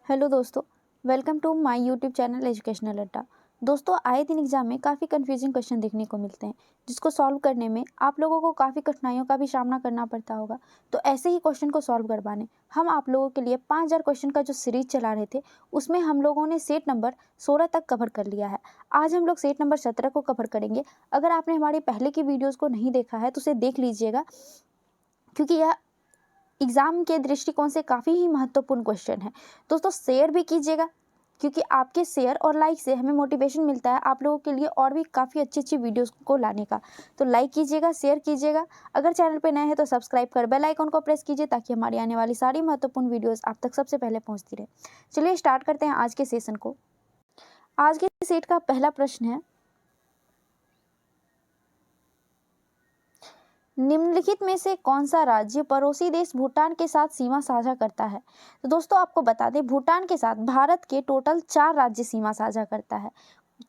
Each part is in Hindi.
हेलो दोस्तों, welcome to my YouTube channel educational Adda. दोस्तों, आए दिन एग्जाम में काफ़ी कन्फ्यूजिंग क्वेश्चन देखने को मिलते हैं, जिसको सॉल्व करने में आप लोगों को काफ़ी कठिनाइयों का भी सामना करना पड़ता होगा। तो ऐसे ही क्वेश्चन को सॉल्व करवाने हम आप लोगों के लिए 5000 क्वेश्चन का जो सीरीज चला रहे थे, उसमें हम लोगों ने सेट नंबर 16 तक कवर कर लिया है। आज हम लोग सेट नंबर 17 को कवर करेंगे। अगर आपने हमारे पहले की वीडियोज़ को नहीं देखा है तो उसे देख लीजिएगा, क्योंकि यह एग्ज़ाम के दृष्टिकोण से काफ़ी ही महत्वपूर्ण क्वेश्चन है। दोस्तों, शेयर भी कीजिएगा, क्योंकि आपके शेयर और लाइक से हमें मोटिवेशन मिलता है आप लोगों के लिए और भी काफ़ी अच्छी अच्छी वीडियोस को लाने का। तो लाइक कीजिएगा, शेयर कीजिएगा। अगर चैनल पे नए हैं तो सब्सक्राइब कर बेल आइकन को प्रेस कीजिए, ताकि हमारी आने वाली सारी महत्वपूर्ण वीडियोस आप तक सबसे पहले पहुंचती रहे। चलिए स्टार्ट करते हैं आज के सेशन को। आज के सेट का पहला प्रश्न है, निम्नलिखित में से कौन सा राज्य पड़ोसी देश भूटान के साथ सीमा साझा करता है। तो दोस्तों, आपको बता दें, भूटान के साथ भारत के टोटल 4 राज्य सीमा साझा करता है।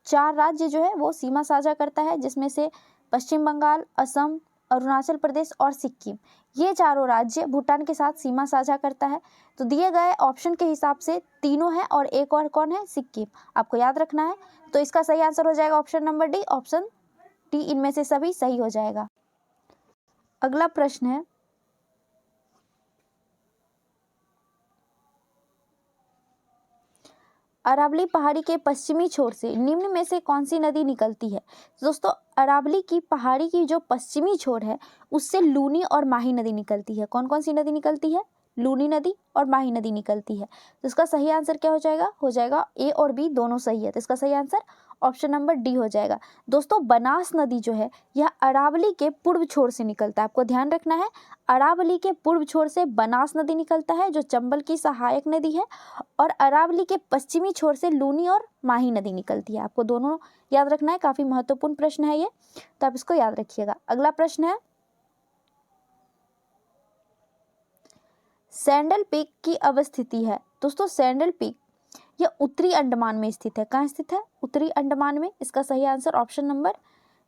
4 राज्य जो है वो सीमा साझा करता है, जिसमें से पश्चिम बंगाल, असम, अरुणाचल प्रदेश और सिक्किम, ये चारों राज्य भूटान के साथ सीमा साझा करता है। तो दिए गए ऑप्शन के हिसाब से तीनों है और एक और कौन है, सिक्किम, आपको याद रखना है। तो इसका सही आंसर हो जाएगा option number D, option D इनमें से सभी सही हो जाएगा। अगला प्रश्न है, अरावली पहाड़ी के पश्चिमी छोर से निम्न में से कौन सी नदी निकलती है। दोस्तों, अरावली की पहाड़ी की जो पश्चिमी छोर है उससे लूनी और माही नदी निकलती है। कौन कौन सी नदी निकलती है? लूनी नदी और माही नदी निकलती है। तो इसका सही आंसर क्या हो जाएगा ए और बी दोनों सही है। तो इसका सही आंसर ऑप्शन नंबर डी हो जाएगा। दोस्तों, बनास नदी जो है यह अरावली के पूर्व छोर से निकलता है, आपको ध्यान रखना है। अरावली के पूर्व छोर से बनास नदी निकलता है, जो चंबल की सहायक नदी है, और अरावली के पश्चिमी छोर से लूनी और माही नदी निकलती है। आपको दोनों याद रखना है, काफी महत्वपूर्ण प्रश्न है ये, तो आप इसको याद रखिएगा। अगला प्रश्न है, सैंडल पीक की अवस्थिति है। दोस्तों, सैंडल पीक यह उत्तरी अंडमान में स्थित है। कहाँ स्थित है? उत्तरी अंडमान में। इसका सही आंसर ऑप्शन नंबर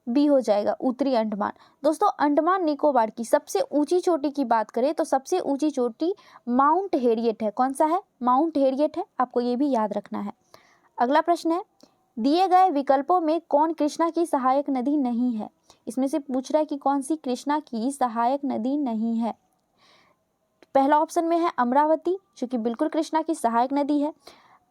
बी हो जाएगा, उत्तरी अंडमान। दोस्तों, अंडमान निकोबार की सबसे ऊंची चोटी की बात करें तो सबसे ऊंची चोटी माउंट हैरियट है। कौन सा है? माउंट हैरियट है, आपको ये भी याद रखना है। अगला प्रश्न है, दिए गए विकल्पों में कौन कृष्णा की सहायक नदी नहीं है। इसमें से पूछ रहा है कि कौन सी कृष्णा की सहायक नदी नहीं है। पहला ऑप्शन में है अमरावती, जो कि बिल्कुल कृष्णा की सहायक नदी है।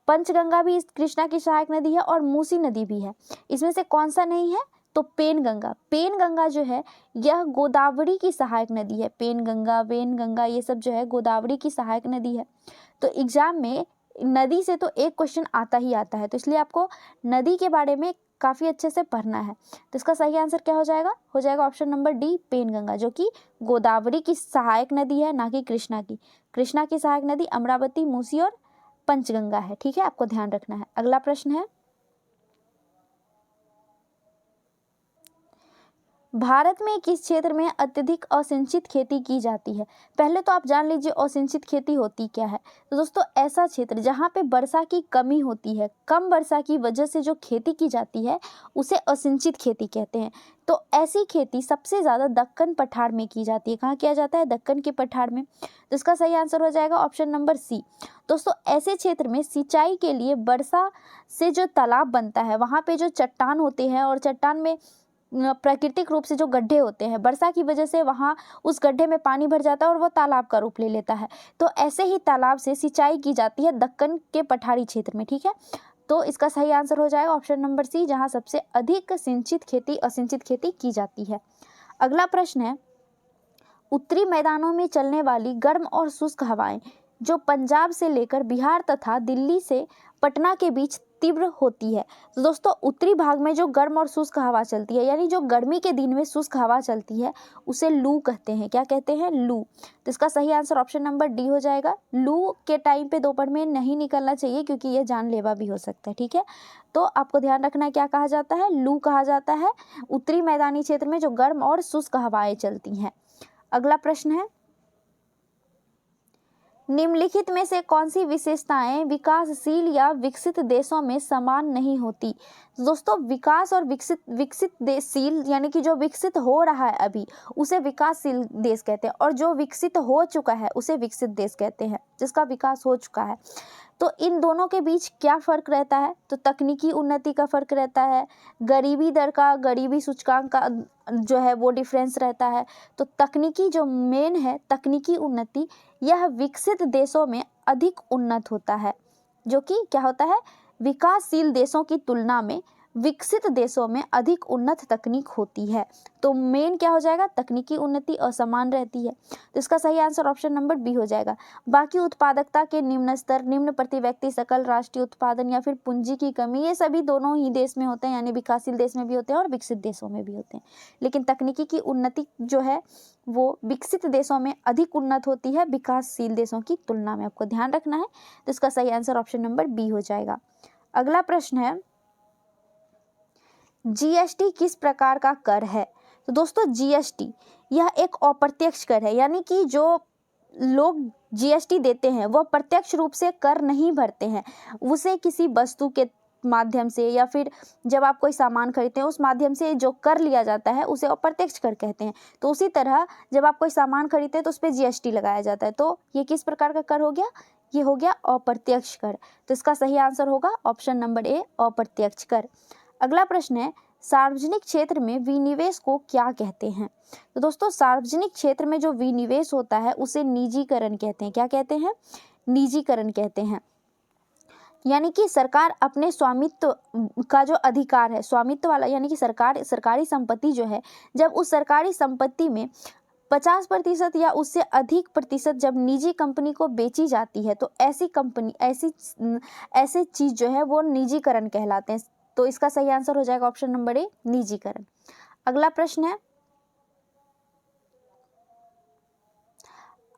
पंचगंगा भी कृष्णा की सहायक नदी है और मूसी नदी भी है। इसमें से कौन सा नहीं है? तो पेनगंगा। पेनगंगा जो है यह गोदावरी की सहायक नदी है। पेनगंगा, वेनगंगा, ये सब जो है गोदावरी की सहायक नदी है। तो एग्जाम में नदी से तो एक क्वेश्चन आता ही आता है, तो इसलिए आपको नदी के बारे में काफ़ी अच्छे से पढ़ना है। तो इसका सही आंसर क्या हो जाएगा ऑप्शन नंबर डी, पेनगंगा, जो कि गोदावरी की सहायक नदी है, ना कि कृष्णा की। कृष्णा की सहायक नदी अमरावती, मूसी और पंचगंगा है। ठीक है, आपको ध्यान रखना है। अगला प्रश्न है, भारत में किस क्षेत्र में अत्यधिक असिंचित खेती की जाती है। पहले तो आप जान लीजिए असिंचित खेती होती क्या है। तो दोस्तों, ऐसा क्षेत्र जहाँ पे वर्षा की कमी होती है, कम वर्षा की वजह से जो खेती की जाती है उसे असिंचित खेती कहते हैं। तो ऐसी खेती सबसे ज़्यादा दक्कन पठार में की जाती है। कहाँ किया जाता है? दक्कन के पठार में। तो इसका सही आंसर हो जाएगा ऑप्शन नंबर सी। दोस्तों, ऐसे क्षेत्र में सिंचाई के लिए वर्षा से जो तालाब बनता है, वहाँ पे जो चट्टान होते हैं और चट्टान में प्राकृतिक रूप से जो गड्ढे होते हैं, वर्षा की वजह से वहाँ उस गड्ढे में पानी भर जाता है और वो तालाब का रूप ले लेता है। तो ऐसे ही तालाब से सिंचाई की जाती है दक्कन के पठारी क्षेत्र में। ठीक है, तो इसका सही आंसर हो जाएगा ऑप्शन नंबर सी, जहाँ सबसे अधिक सिंचित खेती असिंचित खेती की जाती है। अगला प्रश्न है, उत्तरी मैदानों में चलने वाली गर्म और शुष्क हवाएं जो पंजाब से लेकर बिहार तथा दिल्ली से पटना के बीच तीव्र होती है। तो दोस्तों, उत्तरी भाग में जो गर्म और शुष्क हवा चलती है, यानी जो गर्मी के दिन में शुष्क हवा चलती है, उसे लू कहते हैं। क्या कहते हैं? लू। तो इसका सही आंसर ऑप्शन नंबर डी हो जाएगा। लू के टाइम पे दोपहर में नहीं निकलना चाहिए, क्योंकि यह जानलेवा भी हो सकता है। ठीक है, तो आपको ध्यान रखना है, क्या कहा जाता है? लू कहा जाता है उत्तरी मैदानी क्षेत्र में जो गर्म और शुष्क हवाएं चलती हैं। अगला प्रश्न है, निम्नलिखित में से कौन सी विशेषताएं विकासशील या विकसित देशों में समान नहीं होती। दोस्तों, विकास और विकसित देशशील यानी कि जो विकसित हो रहा है अभी, उसे विकासशील देश कहते हैं, और जो विकसित हो चुका है उसे विकसित देश कहते हैं, जिसका विकास हो चुका है। तो इन दोनों के बीच क्या फ़र्क रहता है? तो तकनीकी उन्नति का फ़र्क रहता है, गरीबी दर का, गरीबी सूचकांक का जो है वो डिफरेंस रहता है। तो तकनीकी जो मेन है, तकनीकी उन्नति, यह विकसित देशों में अधिक उन्नत होता है, जो कि क्या होता है, विकासशील देशों की तुलना में विकसित देशों में अधिक उन्नत तकनीक होती है। तो मेन क्या हो जाएगा, तकनीकी उन्नति असमान रहती है। तो इसका सही आंसर ऑप्शन नंबर बी हो जाएगा। बाकी उत्पादकता के निम्न स्तर, निम्न प्रति व्यक्ति सकल राष्ट्रीय उत्पादन या फिर पूंजी की कमी, ये सभी दोनों ही देश में होते हैं, यानी विकासशील देश में भी होते हैं और विकसित देशों में भी होते हैं। लेकिन तकनीकी की उन्नति जो है वो विकसित देशों में अधिक उन्नत होती है विकासशील देशों की तुलना में, आपको ध्यान रखना है। तो इसका सही आंसर ऑप्शन नंबर बी हो जाएगा। अगला प्रश्न है, जीएसटी किस प्रकार का कर है? तो दोस्तों जीएसटी यह एक अप्रत्यक्ष कर है, यानी कि जो लोग जीएसटी देते हैं वह प्रत्यक्ष रूप से कर नहीं भरते हैं, उसे किसी वस्तु के माध्यम से या फिर जब आप कोई सामान खरीदते हैं उस माध्यम से जो कर लिया जाता है उसे अप्रत्यक्ष कर कहते हैं। तो उसी तरह जब आप कोई सामान खरीदते हैं तो उस पर जीएसटी लगाया जाता है। तो ये किस प्रकार का कर हो गया? ये हो गया अप्रत्यक्ष कर। तो इसका सही आंसर होगा ऑप्शन नंबर ए, अप्रत्यक्ष कर। अगला प्रश्न है, सार्वजनिक क्षेत्र में विनिवेश को क्या कहते हैं? तो दोस्तों सार्वजनिक क्षेत्र में जो विनिवेश होता है उसे निजीकरण कहते हैं। क्या कहते हैं? निजीकरण कहते हैं। यानी कि सरकार अपने स्वामित्व का जो अधिकार है, स्वामित्व वाला, यानी कि सरकारी संपत्ति जो है, जब उस सरकारी संपत्ति में 50% या उससे अधिक प्रतिशत जब निजी कंपनी को बेची जाती है तो ऐसी कंपनी, ऐसी चीज जो है वो निजीकरण कहलाते हैं। तो इसका सही आंसर हो जाएगा ऑप्शन नंबर ए, निजीकरण। अगला प्रश्न है,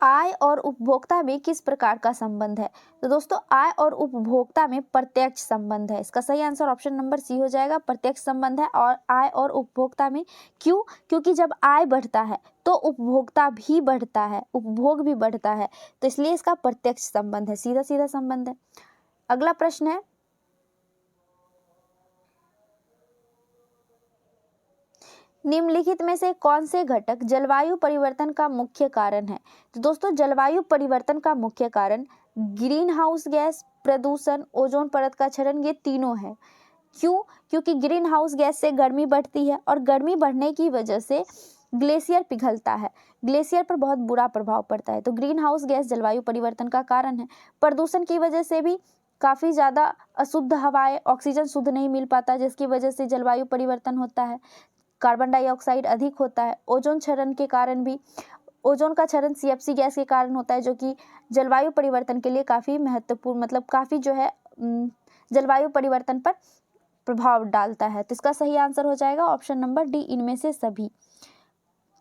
आय और उपभोक्ता में किस प्रकार का संबंध है? तो दोस्तों आय और उपभोक्ता में प्रत्यक्ष संबंध है। इसका सही आंसर ऑप्शन नंबर सी हो जाएगा, प्रत्यक्ष संबंध है और आय और उपभोक्ता में। क्यों? क्योंकि जब आय बढ़ता है तो उपभोक्ता भी बढ़ता है, उपभोग भी बढ़ता है, तो इसलिए इसका प्रत्यक्ष संबंध है, सीधा सीधा संबंध है। अगला प्रश्न है, निम्नलिखित में से कौन से घटक जलवायु परिवर्तन का मुख्य कारण है? तो दोस्तों जलवायु परिवर्तन का मुख्य कारण ग्रीन हाउस गैस, प्रदूषण, ओजोन परत का क्षरण, ये तीनों है। क्यों? क्योंकि ग्रीन हाउस गैस से गर्मी बढ़ती है और गर्मी बढ़ने की वजह से ग्लेशियर पिघलता है, ग्लेशियर पर बहुत बुरा प्रभाव पड़ता है। तो ग्रीन हाउस गैस जलवायु परिवर्तन का कारण है। प्रदूषण की वजह से भी काफ़ी ज़्यादा अशुद्ध हवाएं, ऑक्सीजन शुद्ध नहीं मिल पाता, जिसकी वजह से जलवायु परिवर्तन होता है। कार्बन डाइऑक्साइड अधिक होता है। ओजोन क्षरण के कारण भी, ओजोन का क्षरण सीएफसी गैस के कारण होता है, जो कि जलवायु परिवर्तन के लिए काफ़ी महत्वपूर्ण, मतलब काफ़ी जो है जलवायु परिवर्तन पर प्रभाव डालता है। तो इसका सही आंसर हो जाएगा ऑप्शन नंबर डी, इनमें से सभी।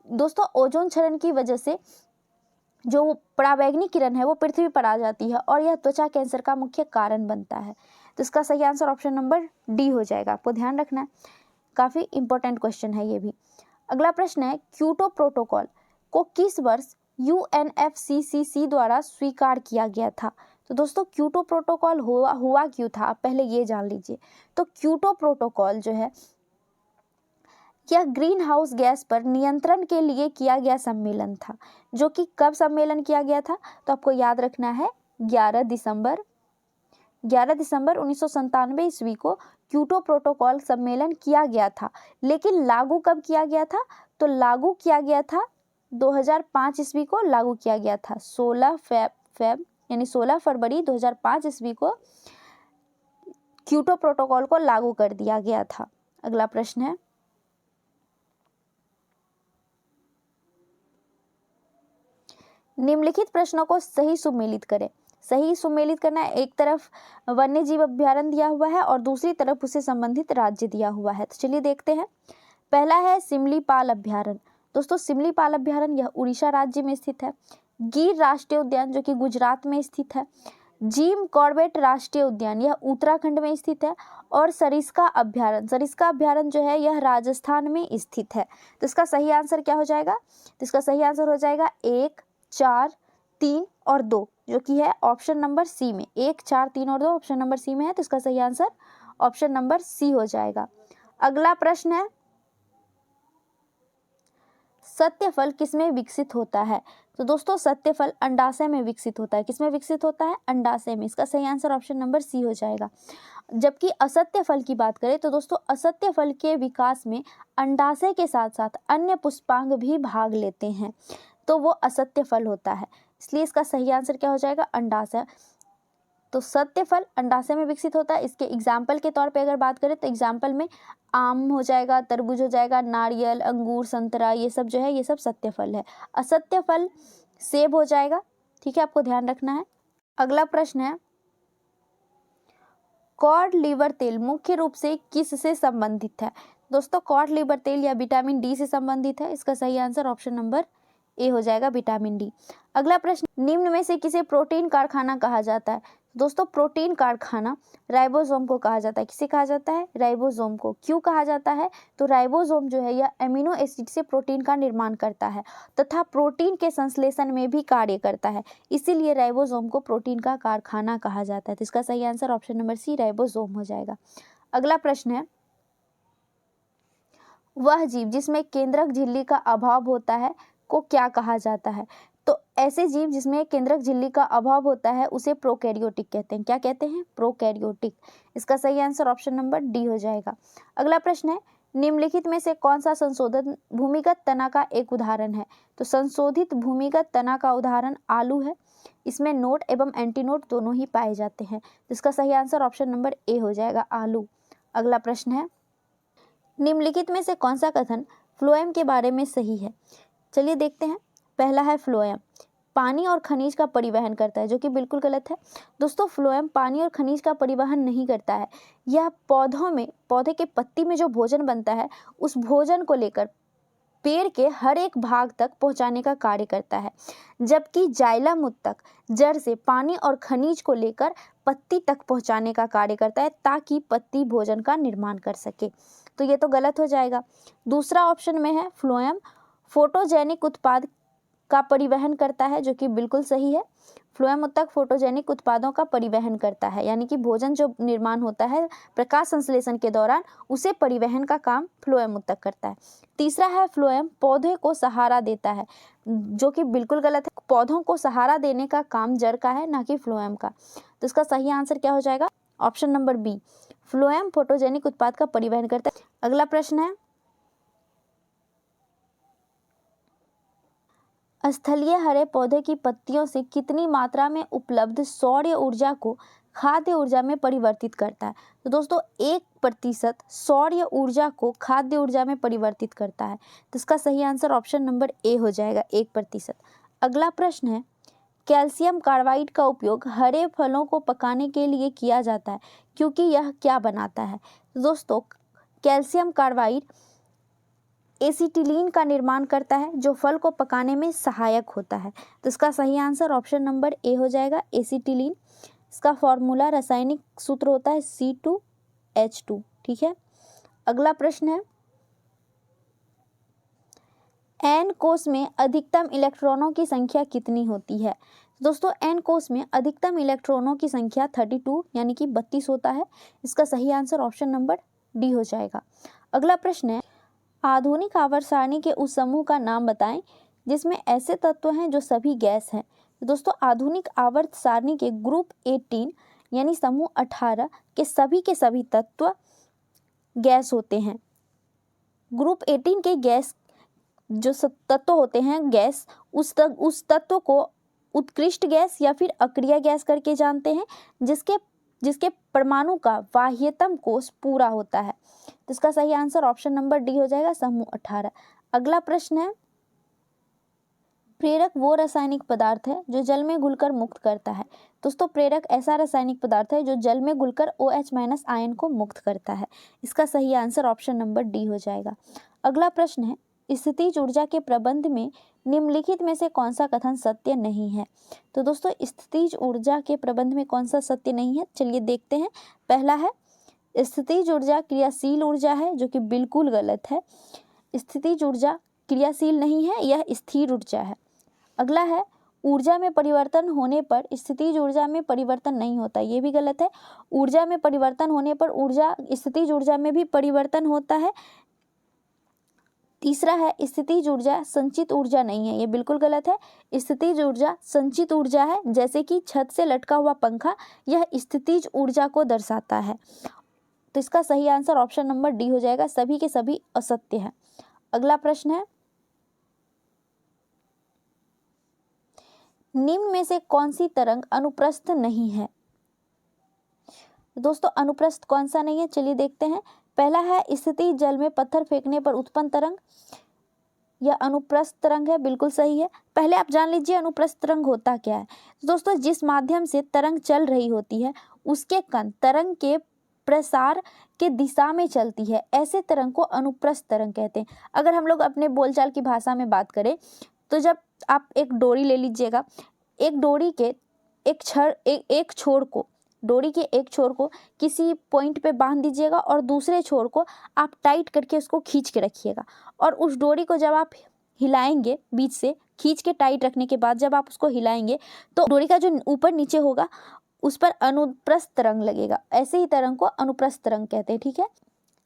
दोस्तों ओजोन क्षरण की वजह से जो पराबैंगनी किरण है वो पृथ्वी पर आ जाती है और यह त्वचा कैंसर का मुख्य कारण बनता है। तो इसका सही आंसर ऑप्शन नंबर डी हो जाएगा, आपको ध्यान रखना है, काफ़ी इंपॉर्टेंट क्वेश्चन है ये भी। अगला प्रश्न है, क्योटो प्रोटोकॉल को किस वर्ष यूएनएफसीसीसी द्वारा स्वीकार किया गया था? तो दोस्तों क्योटो प्रोटोकॉल हुआ क्यों था, आप पहले ये जान लीजिए। तो क्योटो प्रोटोकॉल जो है यह ग्रीन हाउस गैस पर नियंत्रण के लिए किया गया सम्मेलन था, जो कि कब सम्मेलन किया गया था? तो आपको याद रखना है 11 दिसंबर 1997 ईस्वी को क्योटो प्रोटोकॉल सम्मेलन किया गया था। लेकिन लागू कब किया गया था? तो लागू किया गया था 2005 ईस्वी को लागू किया गया था, 16 फरवरी 2005 ईस्वी को क्योटो प्रोटोकॉल को लागू कर दिया गया था। अगला प्रश्न है, निम्नलिखित प्रश्नों को सही सुमेलित करें। सही सुमेलित करना है, एक तरफ वन्य जीव अभ्यारण्य दिया हुआ है और दूसरी तरफ उससे संबंधित राज्य दिया हुआ है। तो चलिए देखते हैं। पहला है सिमलीपाल अभ्यारण्य। दोस्तों सिमलीपाल अभ्यारण्य यह उड़ीसा राज्य में स्थित है। गिर राष्ट्रीय उद्यान जो कि गुजरात में स्थित है। जिम कॉर्बेट राष्ट्रीय उद्यान यह उत्तराखंड में स्थित है। और सरिस्का अभ्यारण्य जो है यह राजस्थान में स्थित है। तो इसका सही आंसर क्या हो जाएगा? तो इसका सही आंसर हो जाएगा 1, 4, 3 और 2, जो कि है ऑप्शन नंबर सी में। 1, 4, 3 और 2 ऑप्शन नंबर सी में है, तो इसका सही आंसर ऑप्शन नंबर सी हो जाएगा। अगला प्रश्न है, सत्य फल किसमें विकसित होता है? तो दोस्तों सत्य फल अंडाशय में विकसित होता है। किसमें विकसित होता है? अंडाशय में। इसका सही आंसर ऑप्शन नंबर सी हो जाएगा। जबकि असत्य फल की बात करें तो दोस्तों असत्य फल के विकास में अंडाशय के साथ साथ अन्य पुष्पांग भी भाग लेते हैं, तो वो असत्य फल होता है। इसलिए इसका सही आंसर क्या हो जाएगा? अंडाशय। तो सत्य फल अंडाशय में विकसित होता है। इसके एग्जाम्पल के तौर पे अगर बात करें तो एग्जाम्पल में आम हो जाएगा, तरबूज हो जाएगा, नारियल, अंगूर, संतरा, ये सब जो है ये सब सत्य फल है। असत्य फल सेब हो जाएगा। ठीक है, आपको ध्यान रखना है। अगला प्रश्न है, कॉड लिवर तेल मुख्य रूप से किससे संबंधित है? दोस्तों कॉड लिवर तेल या विटामिन डी से संबंधित है। इसका सही आंसर ऑप्शन नंबर ए हो जाएगा, विटामिन डी। अगला प्रश्न, निम्न में से किसे प्रोटीन कारखाना कहा जाता है? दोस्तों प्रोटीन कारखाना राइबोसोम को कहा जाता है। किसे कहा जाता है? राइबोसोम को। क्यों कहा जाता है? तो राइबोसोम जो है यह एमिनो एसिड से प्रोटीन का निर्माण करता है तथा प्रोटीन के संश्लेषण में भी कार्य करता है, इसीलिए राइबोसोम को प्रोटीन का कारखाना कहा जाता है। तो इसका सही answer option number C, ribosome हो जाएगा। अगला प्रश्न है, वह जीव जिसमें केंद्रक झिल्ली का अभाव होता है को क्या कहा जाता है? तो ऐसे जीव जिसमें केंद्रक झिल्ली का अभाव होता है उसे प्रोकैरियोटिक कहते हैं। क्या कहते हैं? प्रोकैरियोटिक। इसका सही आंसर ऑप्शन नंबर डी हो जाएगा। अगला प्रश्न है, निम्नलिखित में से कौन सा संशोधन भूमिगत तना का एक उदाहरण है? तो संशोधित भूमिगत तना का उदाहरण आलू है। इसमें नोट एवं एंटीनोट दोनों ही पाए जाते हैं। इसका सही आंसर ऑप्शन नंबर ए हो जाएगा, आलू। अगला प्रश्न है, निम्नलिखित में से कौन सा कथन फ्लोएम के बारे में सही है? चलिए देखते हैं। पहला है, फ्लोएम पानी और खनिज का परिवहन करता है, जो कि बिल्कुल गलत है। दोस्तों फ्लोएम पानी और खनिज का परिवहन नहीं करता है। यह पौधे के पत्ती में जो भोजन बनता है उस भोजन को लेकर पेड़ के हर एक भाग तक पहुंचाने का कार्य करता है, जबकि जाइलम उत्तक जड़ से पानी और खनिज को लेकर पत्ती तक पहुंचाने का कार्य करता है ताकि पत्ती भोजन का निर्माण कर सके। तो ये तो गलत हो जाएगा। दूसरा ऑप्शन में है, फ्लोएम फोटोजेनिक उत्पाद का परिवहन करता है, जो कि बिल्कुल सही है। फ्लोएम उत्तक फोटोजेनिक उत्पादों का परिवहन करता है, यानी कि भोजन जो निर्माण होता है प्रकाश संश्लेषण के दौरान उसे परिवहन का काम फ्लोएम उत्तक करता है। तीसरा है, फ्लोएम पौधे को सहारा देता है, जो कि बिल्कुल गलत है। पौधों को सहारा देने का काम जड़ का है, ना कि फ्लोएम का। तो इसका सही आंसर क्या हो जाएगा? Option number B, phloem photogenic उत्पाद का परिवहन करता है। अगला प्रश्न है, स्थलीय हरे पौधे की पत्तियों से कितनी मात्रा में उपलब्ध सौर ऊर्जा को खाद्य ऊर्जा में परिवर्तित करता है? तो दोस्तों 1% सौर ऊर्जा को खाद्य ऊर्जा में परिवर्तित करता है। तो इसका सही आंसर ऑप्शन नंबर ए हो जाएगा, 1%। अगला प्रश्न है, कैल्शियम कार्बाइड का उपयोग हरे फलों को पकाने के लिए किया जाता है क्योंकि यह क्या बनाता है? तो दोस्तों कैल्शियम कार्बाइड एसिटिलीन का निर्माण करता है, जो फल को पकाने में सहायक होता है। तो इसका सही आंसर ऑप्शन नंबर ए हो जाएगा, एसिटिलीन। इसका फॉर्मूला रासायनिक सूत्र होता है C2H2। ठीक है। अगला प्रश्न है, एन कोष में अधिकतम इलेक्ट्रॉनों की संख्या कितनी होती है? दोस्तों एन कोष में अधिकतम इलेक्ट्रॉनों की संख्या 32 यानी कि 32 होता है। इसका सही आंसर ऑप्शन नंबर डी हो जाएगा। अगला प्रश्न है, आधुनिक आवर्त सारणी के उस समूह का नाम बताएं जिसमें ऐसे तत्व हैं जो सभी गैस हैं। दोस्तों आधुनिक आवर्त सारणी के ग्रुप 18 यानी समूह 18 के सभी तत्व गैस होते हैं। ग्रुप 18 के गैस जो तत्व होते हैं गैस, उस तत्व को उत्कृष्ट गैस या फिर अक्रिय गैस करके जानते हैं, जिसके परमाणु का बाह्यतम कोष पूरा होता है। तो इसका सही आंसर ऑप्शन नंबर डी हो जाएगा, समूह 18। अगला प्रश्न है, प्रेरक वो रासायनिक पदार्थ है जो जल में घुलकर मुक्त करता है। दोस्तों प्रेरक ऐसा रासायनिक पदार्थ है जो जल में घुलकर OH- आयन को मुक्त करता है। इसका सही आंसर ऑप्शन नंबर डी हो जाएगा। अगला प्रश्न है, स्थितिज ऊर्जा के प्रबंध में निम्नलिखित में से कौन सा कथन सत्य नहीं है? तो दोस्तों स्थितिज ऊर्जा के प्रबंध में कौन सा सत्य नहीं है, चलिए देखते हैं। पहला है, स्थितिज ऊर्जा क्रियाशील ऊर्जा है, जो कि बिल्कुल गलत है। स्थितिज ऊर्जा क्रियाशील नहीं है, यह स्थिर ऊर्जा है। अगला है, ऊर्जा में परिवर्तन होने पर स्थितिज ऊर्जा में परिवर्तन नहीं होता, ये भी गलत है। ऊर्जा में परिवर्तन होने पर स्थितिज ऊर्जा में भी परिवर्तन होता है। तीसरा है स्थितिज ऊर्जा संचित ऊर्जा नहीं है, ये बिल्कुल गलत है। स्थितिज ऊर्जा संचित ऊर्जा है, जैसे कि छत से लटका हुआ पंखा, यह स्थितिज ऊर्जा को दर्शाता है। तो इसका सही आंसर ऑप्शन नंबर डी हो जाएगा, सभी के सभी असत्य है। अगला प्रश्न है, निम्न में से कौन सी तरंग अनुप्रस्थ नहीं है? दोस्तों अनुप्रस्थ कौन सा नहीं है, चलिए देखते हैं। पहला है स्थिति जल में पत्थर फेंकने पर उत्पन्न तरंग, यह अनुप्रस्थ तरंग है, बिल्कुल सही है। पहले आप जान लीजिए अनुप्रस्थ तरंग होता क्या है। दोस्तों जिस माध्यम से तरंग चल रही होती है उसके कण तरंग के प्रसार के दिशा में चलती है, ऐसे तरंग को अनुप्रस्थ तरंग कहते हैं। अगर हम लोग अपने बोलचाल की भाषा में बात करें तो जब आप एक डोरी ले लीजिएगा, एक डोरी के एक छोर को, डोरी के एक छोर को किसी पॉइंट पे बांध दीजिएगा और दूसरे छोर को आप टाइट करके उसको खींच के रखिएगा, और उस डोरी को जब आप हिलाएंगे, बीच से खींच के टाइट रखने के बाद जब आप उसको हिलाएंगे तो डोरी का जो ऊपर नीचे होगा उस पर अनुप्रस्थ तरंग लगेगा, ऐसे ही तरंग को अनुप्रस्थ तरंग कहते हैं। ठीक है,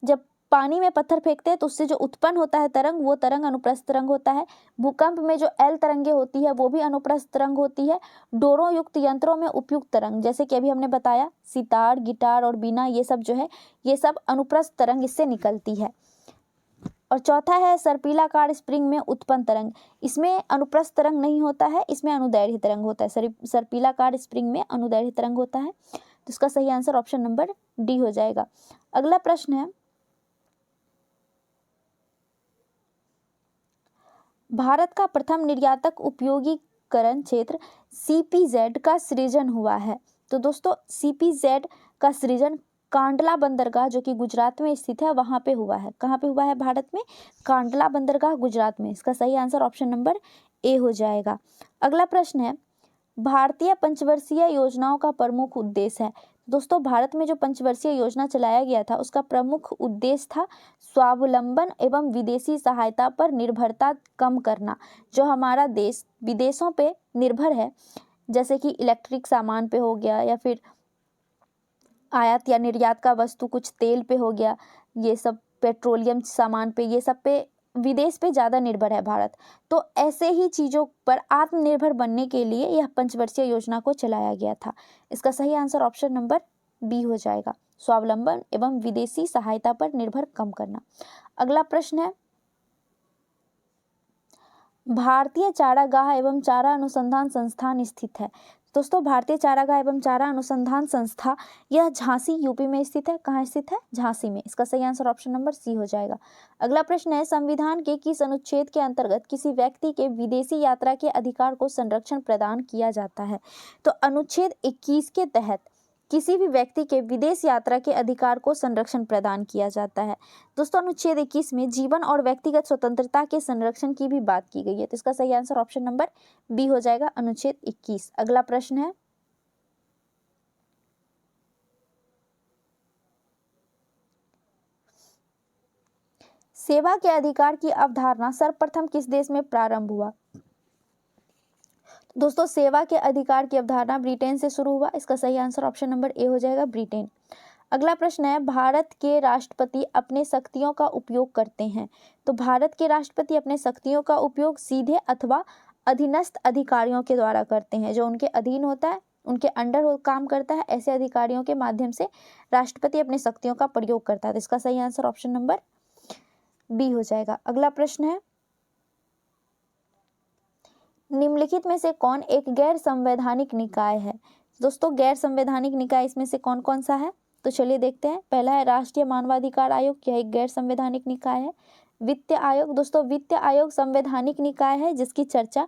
जब पानी में पत्थर फेंकते हैं तो उससे जो उत्पन्न होता है तरंग, वो तरंग अनुप्रस्थ तरंग होता है। भूकंप में जो एल तरंगे होती है वो भी अनुप्रस्थ तरंग होती है। डोरों युक्त यंत्रों में उपयुक्त तरंग, जैसे कि अभी हमने बताया सितार, गिटार और बीना, ये सब जो है ये सब अनुप्रस्थ तरंग इससे निकलती है। और चौथा है सर्पिलाकार स्प्रिंग में उत्पन्न तरंग, इसमें अनुप्रस्थ तरंग नहीं होता है, इसमें अनुदैर्ध्य तरंग होता है। सर्पिलाकार स्प्रिंग में अनुदैर्ध्य तरंग होता है। तो इसका सही आंसर ऑप्शन नंबर डी हो जाएगा। अगला प्रश्न है, भारत का प्रथम निर्यातक उपयोगीकरण क्षेत्र CPZ का सृजन हुआ है। तो दोस्तों CPZ का सृजन कांडला बंदरगाह जो कि गुजरात में स्थित है वहां पे हुआ है। कहाँ पे हुआ है भारत में? कांडला बंदरगाह गुजरात में। इसका सही आंसर ऑप्शन नंबर ए हो जाएगा। अगला प्रश्न है, भारतीय पंचवर्षीय योजनाओं का प्रमुख उद्देश्य है। दोस्तों भारत में जो पंचवर्षीय योजना चलाया गया था उसका प्रमुख उद्देश्य था स्वावलंबन एवं विदेशी सहायता पर निर्भरता कम करना। जो हमारा देश विदेशों पे निर्भर है, जैसे कि इलेक्ट्रिक सामान पे हो गया या फिर आयात या निर्यात का वस्तु, कुछ तेल पे हो गया, ये सब पेट्रोलियम सामान पे, ये सब पे विदेश पे ज़्यादा निर्भर है भारत। तो ऐसे ही चीज़ों पर आत्मनिर्भर बनने के लिए यह पंचवर्षीय योजना को चलाया गया था। इसका सही आंसर ऑप्शन नंबर बी हो जाएगा, स्वावलंबन एवं विदेशी सहायता पर निर्भर कम करना। अगला प्रश्न है, भारतीय चारागाह एवं चारा अनुसंधान संस्थान स्थित है। दोस्तों भारतीय चारागाह एवं चारा अनुसंधान संस्था यह झांसी यूपी में स्थित है। कहाँ स्थित है? झांसी में। इसका सही आंसर ऑप्शन नंबर सी हो जाएगा। अगला प्रश्न है, संविधान के किस अनुच्छेद के अंतर्गत किसी व्यक्ति के विदेशी यात्रा के अधिकार को संरक्षण प्रदान किया जाता है? तो अनुच्छेद 21 के तहत किसी भी व्यक्ति के विदेश यात्रा के अधिकार को संरक्षण प्रदान किया जाता है। दोस्तों अनुच्छेद 21 में जीवन और व्यक्तिगत स्वतंत्रता के संरक्षण की भी बात की गई है। तो इसका सही आंसर ऑप्शन नंबर बी हो जाएगा, अनुच्छेद 21। अगला प्रश्न है, सेवा के अधिकार की अवधारणा सर्वप्रथम किस देश में प्रारंभ हुआ? दोस्तों सेवा के अधिकार की अवधारणा ब्रिटेन से शुरू हुआ। इसका सही आंसर ऑप्शन नंबर ए हो जाएगा, ब्रिटेन। अगला प्रश्न है, भारत के राष्ट्रपति अपने शक्तियों का उपयोग करते हैं। तो भारत के राष्ट्रपति अपने शक्तियों का उपयोग सीधे अथवा अधीनस्थ अधिकारियों के द्वारा करते हैं। जो उनके अधीन होता है, उनके अंडर काम करता है, ऐसे अधिकारियों के माध्यम से राष्ट्रपति अपनी शक्तियों का प्रयोग करता है। तो इसका सही आंसर ऑप्शन नंबर बी हो जाएगा। अगला प्रश्न है, निम्नलिखित में से कौन एक गैर संवैधानिक निकाय है? दोस्तों गैर संवैधानिक निकाय इसमें से कौन कौन सा है? तो चलिए देखते हैं। पहला है राष्ट्रीय मानवाधिकार आयोग, यह एक गैर संवैधानिक निकाय है। वित्त आयोग, दोस्तों वित्त आयोग संवैधानिक निकाय है जिसकी चर्चा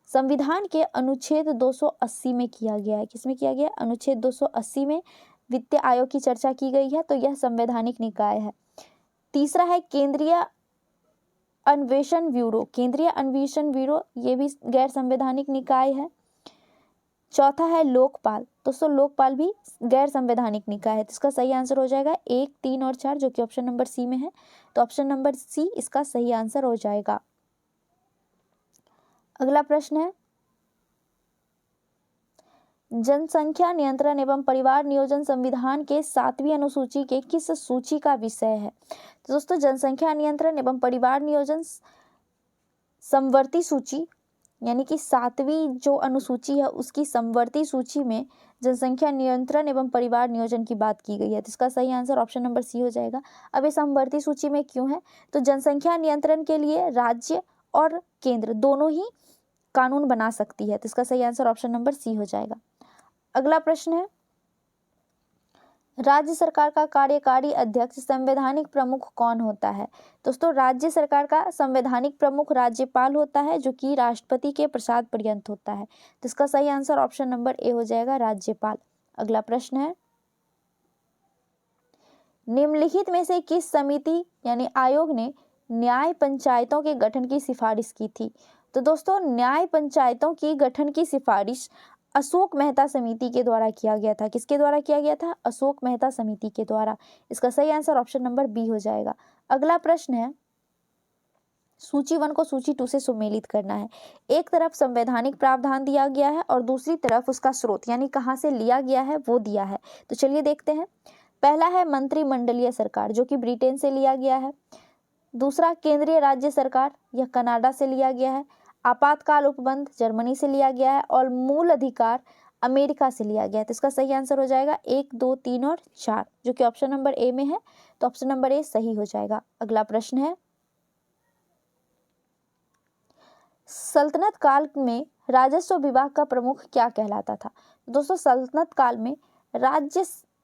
संविधान के अनुच्छेद 280 में किया गया है। किसमें किया गया? अनुच्छेद 280 में वित्त आयोग की चर्चा की गई है, तो यह संवैधानिक निकाय है। तीसरा है केंद्रीय अन्वेषण ब्यूरो, केंद्रीय अन्वेषण ब्यूरो, ये भी गैर संवैधानिक निकाय है। चौथा है लोकपाल, दोस्तों लोकपाल भी गैर संवैधानिक निकाय है। तो इसका सही आंसर हो जाएगा 1, 3 और 4, जो कि ऑप्शन नंबर सी में है। तो ऑप्शन नंबर सी इसका सही आंसर हो जाएगा। अगला प्रश्न है, जनसंख्या नियंत्रण एवं परिवार नियोजन संविधान के 7वीं अनुसूची के किस सूची का विषय है? तो दोस्तों जनसंख्या नियंत्रण एवं परिवार नियोजन समवर्ती सूची यानी कि 7वीं जो अनुसूची है उसकी समवर्ती सूची में जनसंख्या नियंत्रण एवं परिवार नियोजन की बात की गई है। तो इसका सही आंसर ऑप्शन नंबर सी हो जाएगा। अब ये समवर्ती सूची में क्यों है? तो जनसंख्या नियंत्रण के लिए राज्य और केंद्र दोनों ही कानून बना सकती है। तो इसका सही आंसर ऑप्शन नंबर सी हो जाएगा। अगला प्रश्न है, राज्य सरकार का कार्यकारी अध्यक्ष संवैधानिक प्रमुख कौन होता है? दोस्तों राज्य सरकार का संवैधानिक प्रमुख राज्यपाल होता है, जो कि राष्ट्रपति के प्रसाद पर्यंत होता है। तो इसका सही आंसर ऑप्शन नंबर ए हो जाएगा, राज्यपाल। अगला प्रश्न है, निम्नलिखित में से किस समिति यानी आयोग ने न्याय पंचायतों के गठन की सिफारिश की थी? तो दोस्तों न्याय पंचायतों की गठन की सिफारिश अशोक मेहता समिति के द्वारा किया गया था। किसके द्वारा किया गया था? अशोक मेहता समिति के द्वारा। इसका सही आंसर ऑप्शन नंबर बी हो जाएगा। अगला प्रश्न है, सूची 1 को सूची 2 से सुमेलित करना है। एक तरफ संवैधानिक प्रावधान दिया गया है और दूसरी तरफ उसका स्रोत यानी कहाँ से लिया गया है वो दिया है। तो चलिए देखते हैं। पहला है मंत्रिमंडलीय सरकार, जो कि ब्रिटेन से लिया गया है। दूसरा केंद्रीय राज्य सरकार, यह कनाडा से लिया गया है। आपातकाल उपबंध जर्मनी से लिया गया है और मूल अधिकार अमेरिका से लिया गया है। तो इसका सही आंसर हो जाएगा 1, 2, 3 और 4, जो कि ऑप्शन नंबर ए में है। तो ऑप्शन नंबर ए सही हो जाएगा। अगला प्रश्न है, सल्तनत काल में राजस्व विभाग का प्रमुख क्या कहलाता था? दोस्तों सल्तनत काल में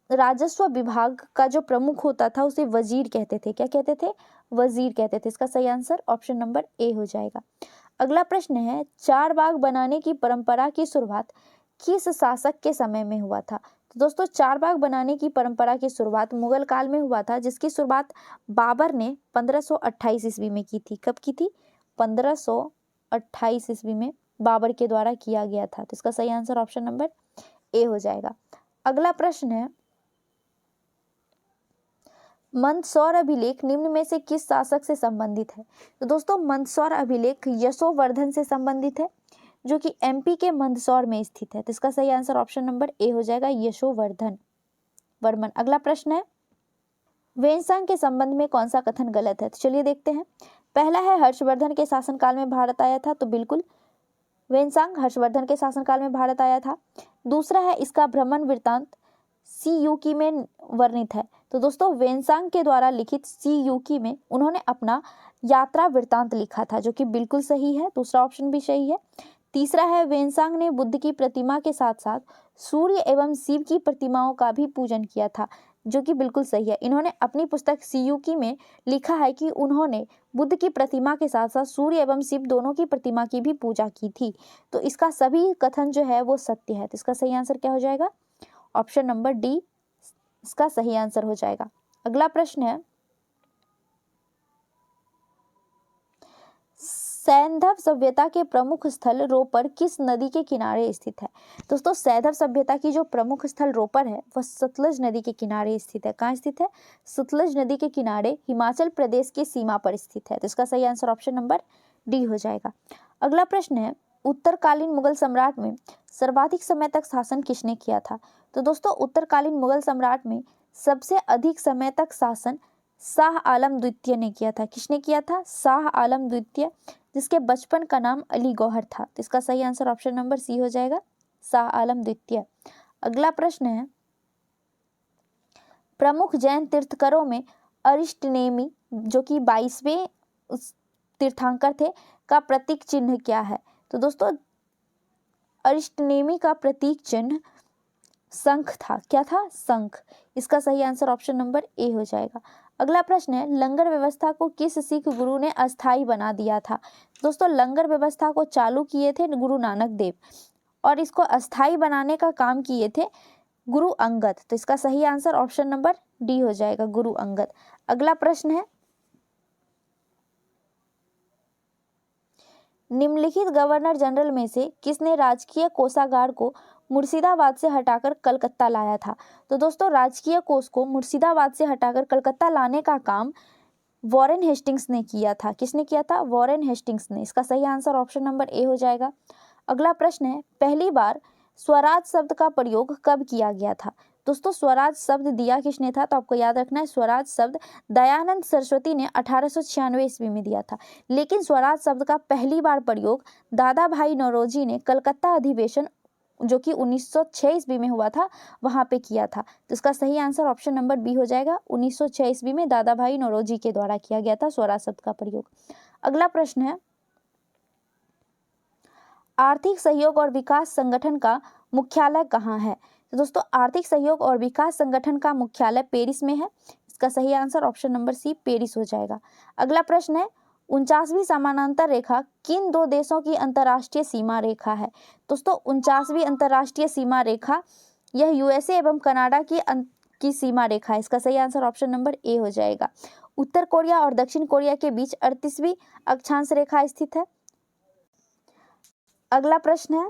राजस्व विभाग का जो प्रमुख होता था उसे वजीर कहते थे। क्या कहते थे? वजीर कहते थे। इसका सही आंसर ऑप्शन नंबर ए हो जाएगा। अगला प्रश्न है, चार बाग बनाने की परंपरा की शुरुआत किस शासक के समय में हुआ था? तो दोस्तों चार बाग बनाने की परंपरा की शुरुआत मुगल काल में हुआ था, जिसकी शुरुआत बाबर ने 1528 ईस्वी में की थी। कब की थी? 1528 ईस्वी में बाबर के द्वारा किया गया था। तो इसका सही आंसर ऑप्शन नंबर ए हो जाएगा। अगला प्रश्न है, मंदसौर अभिलेख निम्न में से किस शासक से संबंधित है? तो दोस्तों मंदसौर अभिलेख यशोवर्धन से संबंधित है, जो कि एमपी के मंदसौर में स्थित है। तो इसका सही आंसर ऑप्शन नंबर ए हो जाएगा, यशोवर्धन वर्मन। अगला प्रश्न है, वेनसांग के संबंध में कौन सा कथन गलत है? तो चलिए देखते हैं। पहला है हर्षवर्धन के शासनकाल में भारत आया था, तो बिल्कुल वेनसांग हर्षवर्धन के शासनकाल में भारत आया था। दूसरा है इसका भ्रमण वृत्तांत सी यूकी में वर्णित है। तो दोस्तों वेनसांग के द्वारा लिखित सी यूकी में उन्होंने अपना यात्रा वृत्तांत लिखा था, जो कि बिल्कुल सही है। दूसरा ऑप्शन भी सही है। तीसरा है वेनसांग ने बुद्ध की प्रतिमा के साथ साथ सूर्य एवं शिव की प्रतिमाओं का भी पूजन किया था, जो कि बिल्कुल सही है। इन्होंने अपनी पुस्तक सीयूकी में लिखा है कि उन्होंने बुद्ध की प्रतिमा के साथ साथ सूर्य एवं शिव दोनों की प्रतिमा की भी पूजा की थी। तो इसका सभी कथन जो है वो सत्य है। तो इसका सही आंसर क्या हो जाएगा? ऑप्शन नंबर डी इसका सही आंसर हो जाएगा। अगला प्रश्न है, सैंधव सभ्यता के प्रमुख स्थल रोपर किस नदी के किनारे स्थित है? दोस्तों सैंधव सभ्यता की जो प्रमुख स्थल रोपर है वह सतलज नदी के किनारे स्थित है। कहाँ स्थित है? सतलज नदी के किनारे हिमाचल प्रदेश की सीमा पर स्थित है। तो इसका सही आंसर ऑप्शन नंबर डी हो जाएगा। अगला प्रश्न है, उत्तरकालीन मुगल सम्राट में सर्वाधिक समय तक शासन किसने किया था? तो दोस्तों उत्तरकालीन मुगल सम्राट में सबसे अधिक समय तक शासन शाह आलम द्वितीय ने किया था। किसने किया था? शाह आलम द्वितीय, जिसके बचपन का नाम अली गौहर था। तो इसका सही आंसर ऑप्शन नंबर सी हो जाएगा, शाह आलम द्वितीय। अगला प्रश्न है, प्रमुख जैन तीर्थंकरों में अरिष्टनेमी, जो कि 22वें तीर्थंकर थे, का प्रतीक चिन्ह क्या है? तो दोस्तों अरिष्टनेमी का प्रतीक चिन्ह शंख था। क्या था? शंख। इसका सही आंसर ऑप्शन नंबर ए हो जाएगा। अगला प्रश्न है, लंगर व्यवस्था को किस सिख गुरु ने अस्थायी बना दिया था? दोस्तों लंगर व्यवस्था को चालू किए थे गुरु नानक देव और इसको अस्थायी बनाने का काम किए थे गुरु अंगद। तो इसका सही आंसर ऑप्शन नंबर डी हो जाएगा, गुरु अंगद। अगला प्रश्न है, निम्नलिखित गवर्नर जनरल में से किसने राजकीय कोषागार को मुर्शिदाबाद से हटाकर कलकत्ता लाया था? तो दोस्तों राजकीय कोष को मुर्शिदाबाद से हटाकर कलकत्ता लाने का काम वॉरेन हेस्टिंग्स ने किया था। किसने किया था? वॉरेन हेस्टिंग्स ने। इसका सही आंसर ऑप्शन नंबर ए हो जाएगा। अगला प्रश्न है, पहली बार स्वराज शब्द का प्रयोग कब किया गया था? दोस्तों स्वराज शब्द दिया किसने था? तो आपको याद रखना है स्वराज शब्द दयानंद सरस्वती ने 1896 ईस्वी में दिया था। लेकिन स्वराज शब्द का पहली बार प्रयोग दादा भाई नौरोजी ने कलकत्ता अधिवेशन जो कि 1906 ईस्वी में हुआ था वहां पे किया था। तो इसका सही आंसर ऑप्शन नंबर बी हो जाएगा। 1906 ईस्वी में दादा भाई नौरोजी के द्वारा किया गया था स्वराज शब्द का प्रयोग। अगला प्रश्न है, आर्थिक सहयोग और विकास संगठन का मुख्यालय कहाँ है? तो दोस्तों आर्थिक सहयोग और विकास संगठन का मुख्यालय पेरिस में है। इसका सही answer option number C Paris हो जाएगा। अगला प्रश्न है, 49वीं समानांतर रेखा किन दो देशों की अंतर्राष्ट्रीय सीमा रेखा है? दोस्तों 49वीं अंतर्राष्ट्रीय सीमा रेखा यह यूएसए एवं कनाडा की सीमा रेखा है। इसका सही आंसर ऑप्शन नंबर ए हो जाएगा। उत्तर कोरिया और दक्षिण कोरिया के बीच 38वीं अक्षांश रेखा स्थित है। अगला प्रश्न है,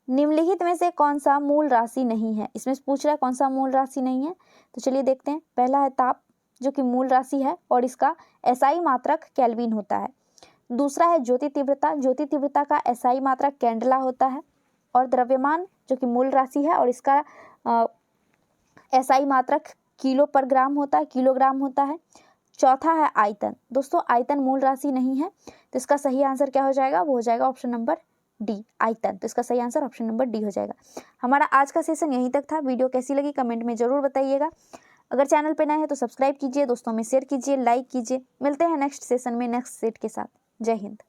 निम्नलिखित में से कौन सा मूल राशि नहीं है? इसमें से पूछ रहा है कौन सा मूल राशि नहीं है, तो चलिए देखते हैं। पहला है ताप जो कि मूल राशि है और इसका एसआई मात्रक केल्विन होता है। दूसरा है ज्योति तीव्रता का एसआई मात्रक कैंडला होता है। और द्रव्यमान जो कि मूल राशि है और इसका एसआई मात्रक किलोग्राम होता है। चौथा है आयतन। दोस्तों आयतन मूल राशि नहीं है, तो इसका सही आंसर क्या हो जाएगा? वो हो जाएगा ऑप्शन नंबर डी आयतन। तो इसका सही आंसर ऑप्शन नंबर डी हो जाएगा। हमारा आज का सेशन यहीं तक था। वीडियो कैसी लगी कमेंट में जरूर बताइएगा। अगर चैनल पे नए हैं तो सब्सक्राइब कीजिए, दोस्तों में शेयर कीजिए, लाइक कीजिए। मिलते हैं नेक्स्ट सेशन में नेक्स्ट सेट के साथ। जय हिंद।